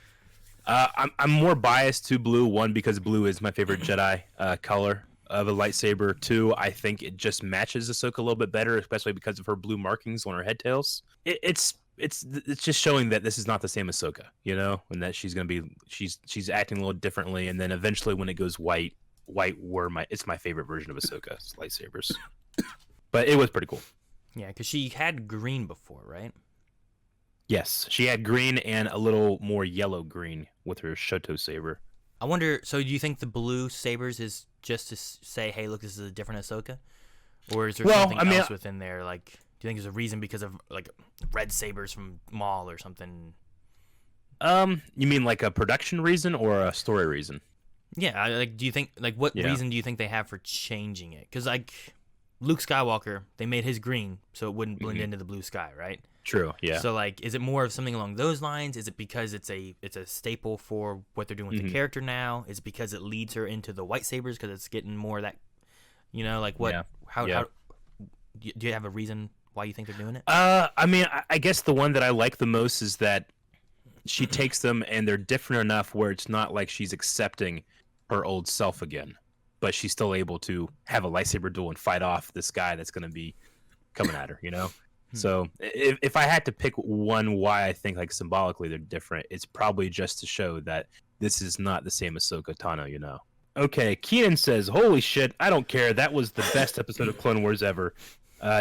I'm more biased to blue. One, because blue is my favorite Jedi color of a lightsaber. Two, I think it just matches Ahsoka a little bit better, especially because of her blue markings on her head tails. It's just showing that this is not the same Ahsoka, you know, and that she's she's acting a little differently. And then eventually, when it goes white it's my favorite version of Ahsoka's lightsabers. But it was pretty cool. Yeah, because she had green before, right? Yes, she had green and a little more yellow green with her Shoto saber. I wonder. So, do you think the blue sabers is just to say, "Hey, look, this is a different Ahsoka," or is there something else within there? Like, do you think there's a reason because of like red sabers from Maul or something? You mean like a production reason or a story reason? Yeah, like, do you think what reason do you think they have for changing it? Because like Luke Skywalker, they made his green so it wouldn't blend into the blue sky, right? True. Yeah. So like, is it more of something along those lines? Is it because it's a staple for what they're doing with the character now? Is it because it leads her into the white sabers because it's getting more of that, you know, like what? Yeah. How do you have a reason why you think they're doing it? I mean, I guess the one that I like the most is that she takes them and they're different enough where it's not like she's accepting her old self again, but she's still able to have a lightsaber duel and fight off this guy that's going to be coming at her, you know? So if I had to pick one why I think like symbolically they're different, it's probably just to show that this is not the same Ahsoka Tano, you know. Okay, Keenan says, holy shit, I don't care. That was the best episode of Clone Wars ever.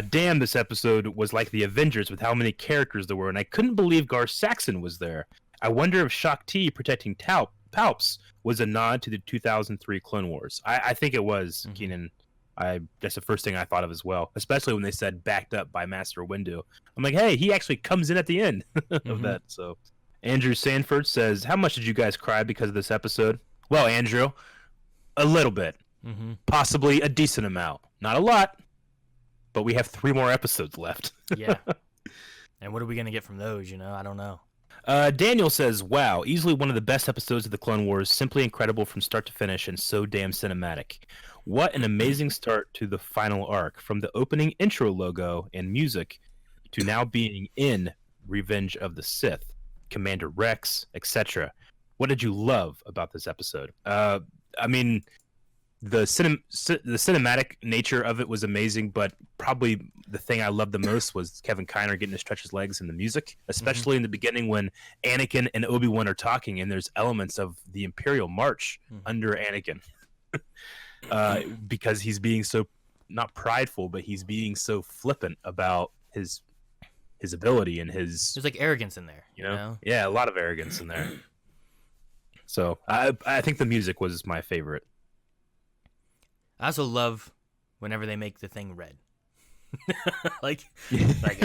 Damn, this episode was like the Avengers with how many characters there were, and I couldn't believe Gar Saxon was there. I wonder if Shakti protecting Palps was a nod to the 2003 Clone Wars. I think it was, Keenan. That's the first thing I thought of as well, especially when they said backed up by Master Windu. I'm like, hey, he actually comes in at the end of that. So Andrew Sanford says, how much did you guys cry because of this episode? Well, Andrew, a little bit. Possibly a decent amount. Not a lot, but we have 3 more episodes left. Yeah. And what are we going to get from those, you know? I don't know. Daniel says, wow, easily one of the best episodes of the Clone Wars, simply incredible from start to finish and so damn cinematic. What an amazing start to the final arc, from the opening intro logo and music to now being in Revenge of the Sith, Commander Rex, etc. What did you love about this episode? I mean, the cinematic nature of it was amazing, but probably the thing I loved the most was Kevin Kiner getting to stretch his legs in the music, especially in the beginning when Anakin and Obi-Wan are talking and there's elements of the Imperial March under Anakin. Because he's being so, not prideful, but he's being so flippant about his ability and his... There's like arrogance in there, you know? Yeah, a lot of arrogance in there. So I think the music was my favorite. I also love whenever they make the thing red. like,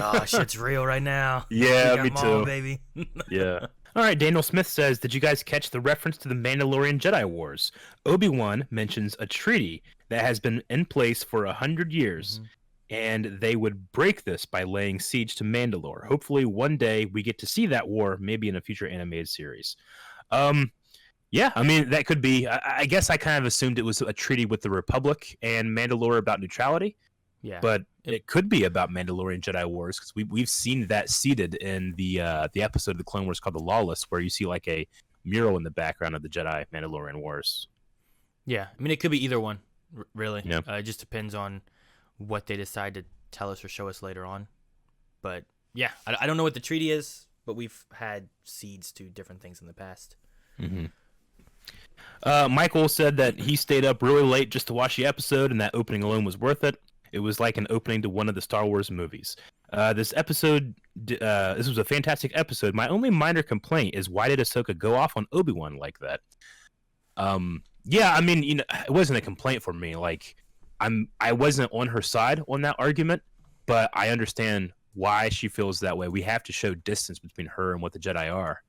oh, shit's real right now. Yeah, me too. Baby. Yeah. All right, Daniel Smith says, did you guys catch the reference to the Mandalorian Jedi Wars? Obi-Wan mentions a treaty that has been in place for 100 years, and they would break this by laying siege to Mandalore. Hopefully one day we get to see that war, maybe in a future animated series. Yeah, I mean, that could be. I guess I kind of assumed it was a treaty with the Republic and Mandalore about neutrality. Yeah, but it could be about Mandalorian Jedi Wars, because we've seen that seated in the episode of the Clone Wars called The Lawless, where you see like a mural in the background of the Jedi Mandalorian Wars. Yeah, I mean, it could be either one, really. Yeah. It just depends on what they decide to tell us or show us later on. But yeah, I don't know what the treaty is, but we've had seeds to different things in the past. Michael said that he stayed up really late just to watch the episode, and that opening alone was worth it. It was like an opening to one of the Star Wars movies. This was a fantastic episode. My only minor complaint is, why did Ahsoka go off on Obi-Wan like that? Yeah, I mean, you know, it wasn't a complaint for me. Like, I wasn't on her side on that argument, but I understand why she feels that way. We have to show distance between her and what the Jedi are.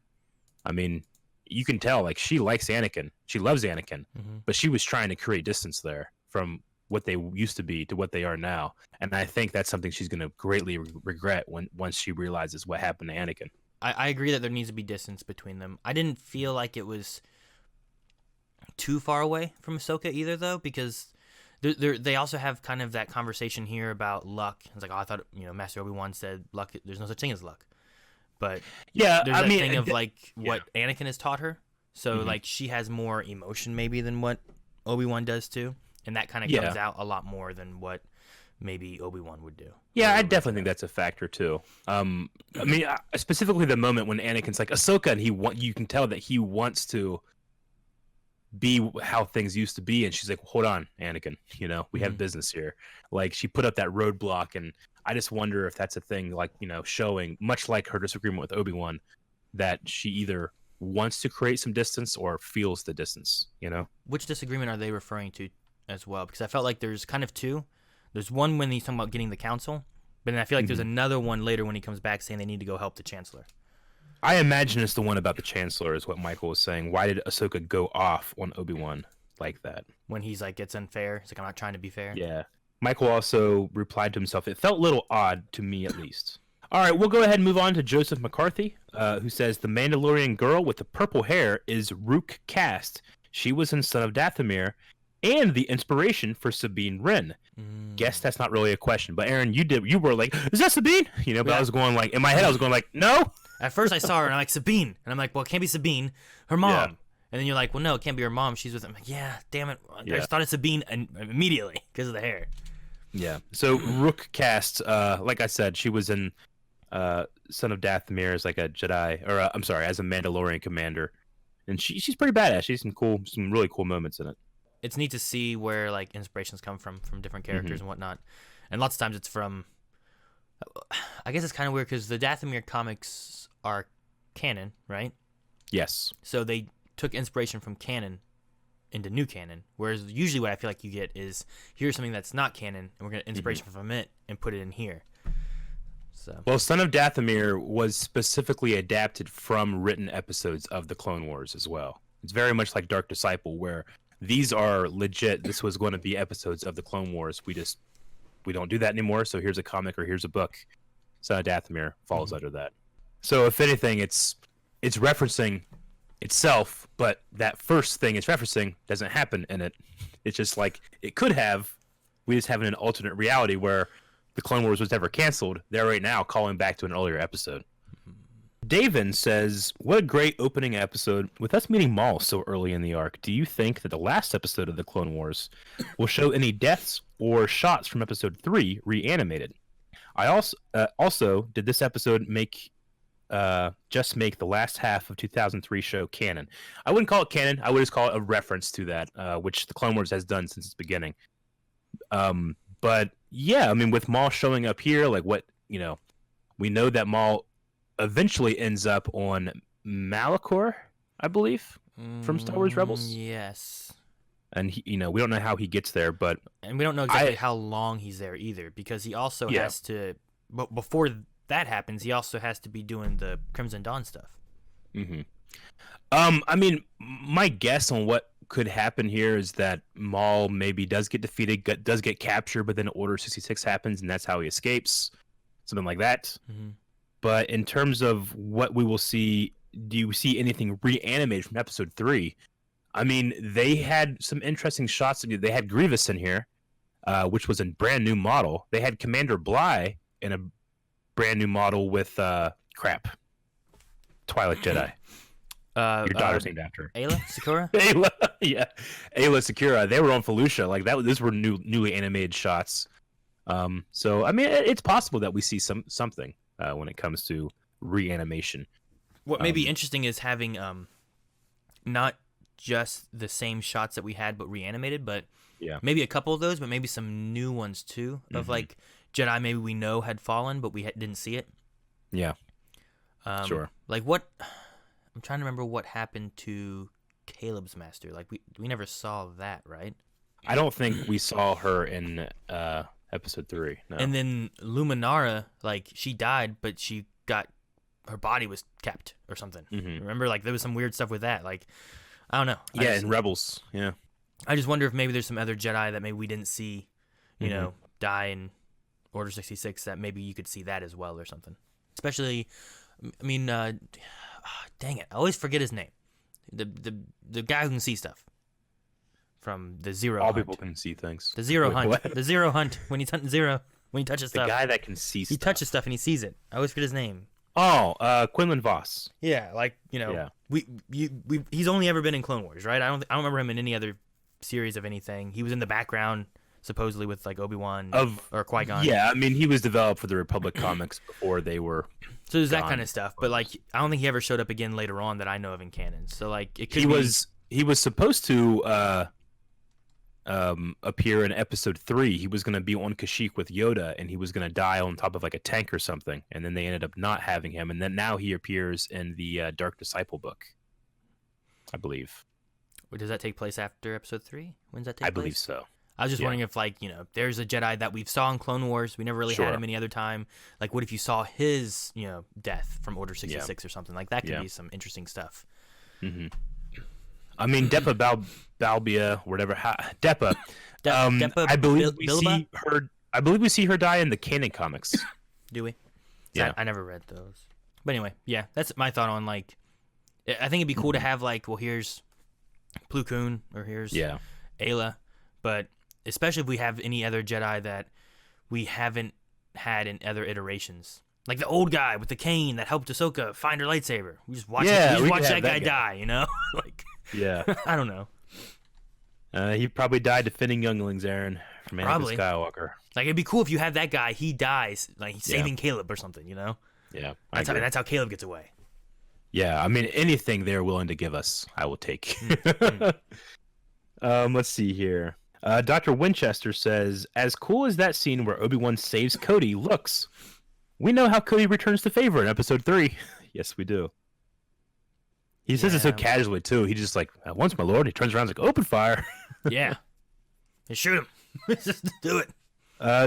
I mean, you can tell like she likes Anakin, she loves Anakin, but she was trying to create distance there from what they used to be to what they are now, and I think that's something she's going to greatly regret once she realizes what happened to Anakin. I agree that there needs to be distance between them. I didn't feel like it was too far away from Ahsoka either, though, because they also have kind of that conversation here about luck. It's like, oh, I thought, Master Obi-Wan said luck. There's no such thing as luck. But yeah, there's that thing of like what Anakin has taught her. So like she has more emotion maybe than what Obi-Wan does too, and that kind of comes out a lot more than what maybe Obi-Wan would do. Yeah, I definitely think that's a factor too. I mean, specifically the moment when Anakin's like Ahsoka, and you can tell that he wants to be how things used to be, and she's like, hold on, Anakin, we have business here. Like she put up that roadblock, and I just wonder if that's a thing, like, showing much like her disagreement with Obi-Wan, that she either wants to create some distance or feels the distance, Which disagreement are they referring to as well? Because I felt like there's kind of two. There's one when he's talking about getting the council, but then I feel like there's another one later when he comes back saying they need to go help the Chancellor. I imagine it's the one about the Chancellor is what Michael was saying. Why did Ahsoka go off on Obi-Wan like that? When he's like, it's unfair. He's like, I'm not trying to be fair. Yeah. Michael also replied to himself, it felt a little odd to me at least. All right, we'll go ahead and move on to Joseph McCarthy, who says, the Mandalorian girl with the purple hair is Rook Kast. She was in Son of Dathomir and the inspiration for Sabine Wren. Guess that's not really a question. But Aaron, you were like, is that Sabine? But I was going like, in my head, I was going like, no. At first I saw her and I'm like, Sabine. And I'm like, well, it can't be Sabine. Her mom. Yeah. And then you're like, well, no, it can't be her mom. She's with him. I'm like, yeah, damn it. I just thought it's Sabine immediately because of the hair. Yeah. So Rook Kast, like I said, she was in Son of Dathomir as like a Jedi, or I'm sorry, as a Mandalorian commander. And she's pretty badass. She's some really cool moments in it. It's neat to see where like inspirations come from different characters and whatnot. And lots of times it's from, I guess it's kind of weird because the Dathomir comics are canon, right? Yes. So they took inspiration from canon into new canon, whereas usually what I feel like you get is here's something that's not canon, and we're going to inspiration from it and put it in here. So. Well, Son of Dathomir was specifically adapted from written episodes of the Clone Wars as well. It's very much like Dark Disciple, where these are legit. This was going to be episodes of the Clone Wars. We don't do that anymore. So here's a comic or here's a book. Son of Dathomir falls under that. So if anything, it's referencing itself, but that first thing it's referencing doesn't happen in it. It's just like it could have. We just have an alternate reality where the Clone Wars was never canceled. They're right now calling back to an earlier episode. Davin says, what a great opening episode with us meeting Maul so early in the arc. Do you think that the last episode of the Clone Wars will show any deaths or shots from episode 3 reanimated? I also did this episode just make the last half of 2003 show canon? I wouldn't call it canon. I would just call it a reference to that, which the Clone Wars has done since its beginning. But yeah, I mean, with Maul showing up here, like we know that Maul eventually ends up on Malachor, I believe, from Star Wars Rebels. Yes. And we don't know how he gets there, and we don't know exactly how long he's there either, because he also has to. But before that happens, he also has to be doing the Crimson Dawn stuff. Mm-hmm. I mean, my guess on what could happen here is that Maul maybe does get defeated, does get captured, but then Order 66 happens, and that's how he escapes, something like that. Mm-hmm. But in terms of what we will see, do you see anything reanimated from episode 3? I mean, they had some interesting shots. They had Grievous in here, which was a brand new model. They had Commander Bly in a brand new model with Twilight Jedi. Your daughter's named after her. Ayla Sakura? Ayla, yeah. Ayla Sakura. They were on Felucia. Like that. These were newly animated shots. So I mean, it's possible that we see something when it comes to reanimation. What may be interesting is having not just the same shots that we had but reanimated, but maybe a couple of those, but maybe some new ones too, of like Jedi maybe we know had fallen but we didn't see it. Yeah. Sure. Like what? I'm trying to remember what happened to Caleb's master. Like we never saw that, right? I don't think we saw her in episode 3. No. And then Luminara, like she died, but she got her body was kept or something. Mm-hmm. Remember, like there was some weird stuff with that. Like I don't know. Yeah, in Rebels. Yeah. I just wonder if maybe there's some other Jedi that maybe we didn't see, you know, die in Order 66. That maybe you could see that as well or something. Especially, I mean, dang it, I always forget his name. The guy who can see stuff. From the Zero All Hunt. people can see things. The Zero Wait, Hunt. what? The Zero Hunt. When he's hunting Zero. When he touches stuff. The guy that can see stuff. He touches stuff and he sees it. I always forget his name. Oh, Quinlan Voss. Yeah, like, you know, he's only ever been in Clone Wars, right? I don't remember him in any other series of anything. He was in the background, supposedly, with, like, Obi-Wan or Qui-Gon. Yeah, I mean, he was developed for the Republic comics before they were So there's that kind of stuff. But, like, I don't think he ever showed up again later on that I know of in canon. So, like, it could He was supposed to appear in episode 3. He was going to be on Kashyyyk with Yoda, and he was going to die on top of like a tank or something, and then they ended up not having him, and then now he appears in the Dark Disciple book, I believe. Does that take place after episode 3? When's that take place? I believe so. I was just wondering if, like, you know, there's a Jedi that we've saw in Clone Wars. We never really had him any other time. Like, what if you saw his, you know, death from Order 66 or something? Like, that could be some interesting stuff. Mm-hmm. I mean, Depa Balbia, whatever. Depa. Depa I believe we Bilba? see her. I believe we see her die in the canon comics. Do we? Yeah. I never read those. But anyway, yeah, that's my thought on, like, I think it'd be cool to have, like, well, here's Plo Koon or here's Ayla, but especially if we have any other Jedi that we haven't had in other iterations. Like the old guy with the cane that helped Ahsoka find her lightsaber. We just watch, that guy die, you know? Like, I don't know. He probably died defending younglings, Aaron, from Anakin Skywalker. Like, it'd be cool if you have that guy, he dies, like he's saving Caleb or something, you know? Yeah. That's how Caleb gets away. Yeah, I mean, anything they're willing to give us, I will take. Let's see here. Dr. Winchester says, as cool as that scene where Obi-Wan saves Cody looks, we know how Cody returns to favor in episode 3. Yes, we do. He says it so casually, too. He just like, once my lord, he turns around and is like, open fire. Yeah. Just shoot him. Just do it.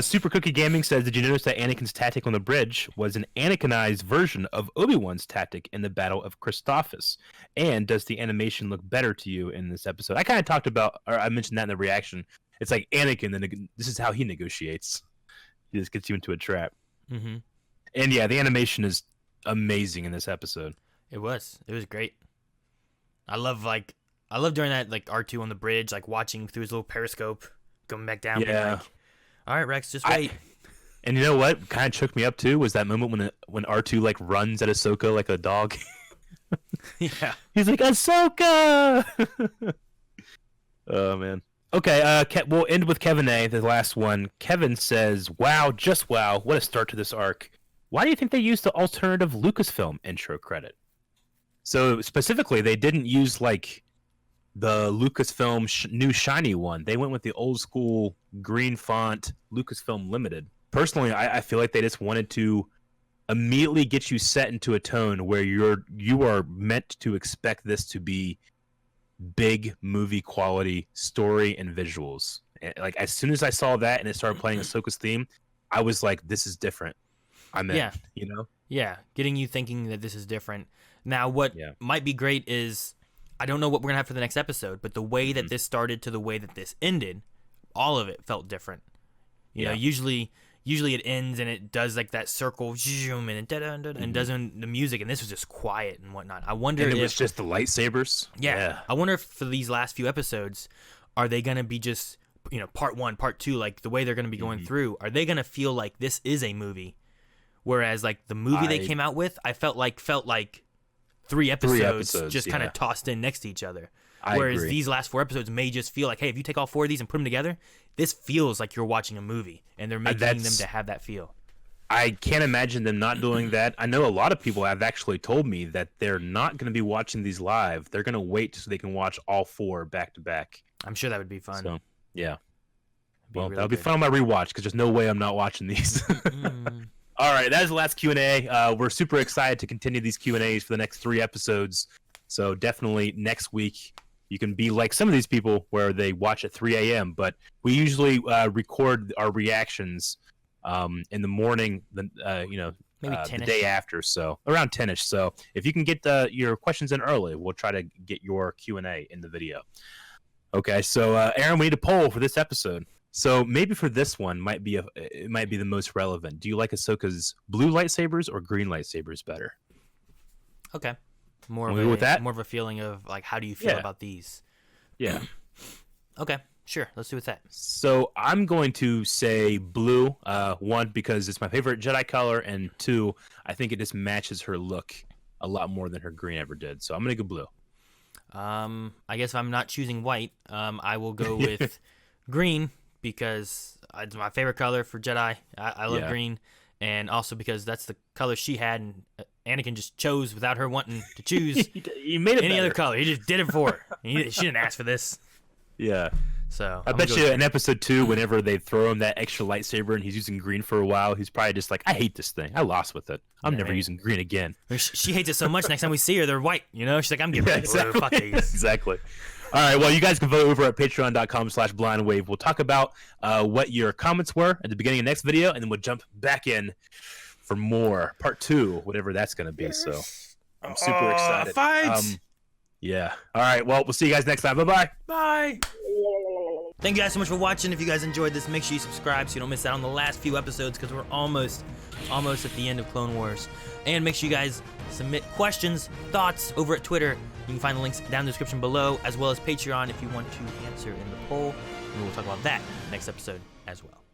Super Cookie Gaming says, did you notice that Anakin's tactic on the bridge was an Anakinized version of Obi-Wan's tactic in the Battle of Christophsis? And does the animation look better to you in this episode? I kind of talked about, or I mentioned that in the reaction. It's like Anakin, this is how he negotiates. He just gets you into a trap. Mm-hmm. And yeah, the animation is amazing in this episode. It was great. I love during that, like, R2 on the bridge, like watching through his little periscope, going back down. Yeah. Like, all right, Rex, just wait. And you know what kind of shook me up too was that moment when R2 like runs at Ahsoka like a dog. Yeah. He's like, Ahsoka! Oh, man. Okay, we'll end with Kevin A, the last one. Kevin says, wow, just wow, what a start to this arc. Why do you think they used the alternative Lucasfilm intro credit? So specifically, they didn't use like the Lucasfilm new shiny one. They went with the old school green font Lucasfilm Limited. Personally, I feel like they just wanted to immediately get you set into a tone where you are meant to expect this to be big movie quality story and visuals. And like as soon as I saw that and it started playing Ahsoka's theme, I was like, this is different. I'm in, you know? Yeah, getting you thinking that this is different. Now, what might be great is, I don't know what we're going to have for the next episode, but the way that this started to the way that this ended, all of it felt different. You know, usually it ends and it does like that circle, and and does the music, and this was just quiet and whatnot. I wonder if it was just the lightsabers. Yeah. I wonder if for these last few episodes, are they going to be just, you know, part 1, part 2, like the way they're going to be going through? Are they going to feel like this is a movie? Whereas like the movie they came out with, I felt like 3 episodes just kind of tossed in next to each other. Whereas these last 4 episodes may just feel like, hey, if you take all 4 of these and put them together, this feels like you're watching a movie, and they're making them to have that feel. I can't imagine them not doing that. I know a lot of people have actually told me that they're not going to be watching these live. They're going to wait so they can watch all 4 back to back. I'm sure that would be fun. So, yeah. Well, that'll be fun on my rewatch because there's no way I'm not watching these. All right, that is the last Q&A. We're super excited to continue these Q&As for the next 3 episodes. So definitely next week, you can be like some of these people where they watch at 3 a.m. But we usually record our reactions in the morning, Maybe the 10-ish. day after, so around 10ish. So if you can get your questions in early, we'll try to get your Q&A in the video. Okay, so Aaron, we need a poll for this episode. So maybe for this one, it might be the most relevant. Do you like Ahsoka's blue lightsabers or green lightsabers better? Okay, more of a feeling of like, how do you feel about these? Yeah. Okay, sure. Let's do with that. So I'm going to say blue. One, because it's my favorite Jedi color, and two, I think it just matches her look a lot more than her green ever did. So I'm gonna go blue. I guess if I'm not choosing white, I will go with green because it's my favorite color for Jedi. I love green, and also because that's the color she had, and Anakin just chose without her wanting to choose he made it any better. other color. He just did it for her. She didn't ask for this. Yeah. So I bet you in episode 2, whenever they throw him that extra lightsaber and he's using green for a while, he's probably just like, I hate this thing. I lost with it. I'm never using green again. She hates it so much. Next time we see her, they're white. You know, she's like, I'm getting rid of blue. Fuck these. Exactly. All right. Well, you guys can vote over at patreon.com/blindwave. We'll talk about what your comments were at the beginning of the next video, and then we'll jump back in for more part 2, whatever that's going to be. So I'm super excited. Fight! Yeah. All right. Well, we'll see you guys next time. Bye-bye. Bye. Thank you guys so much for watching. If you guys enjoyed this, make sure you subscribe so you don't miss out on the last few episodes, because we're almost at the end of Clone Wars. And make sure you guys submit questions, thoughts over at Twitter. You can find the links down in the description below, as well as Patreon if you want to answer in the poll. And we'll talk about that next episode as well.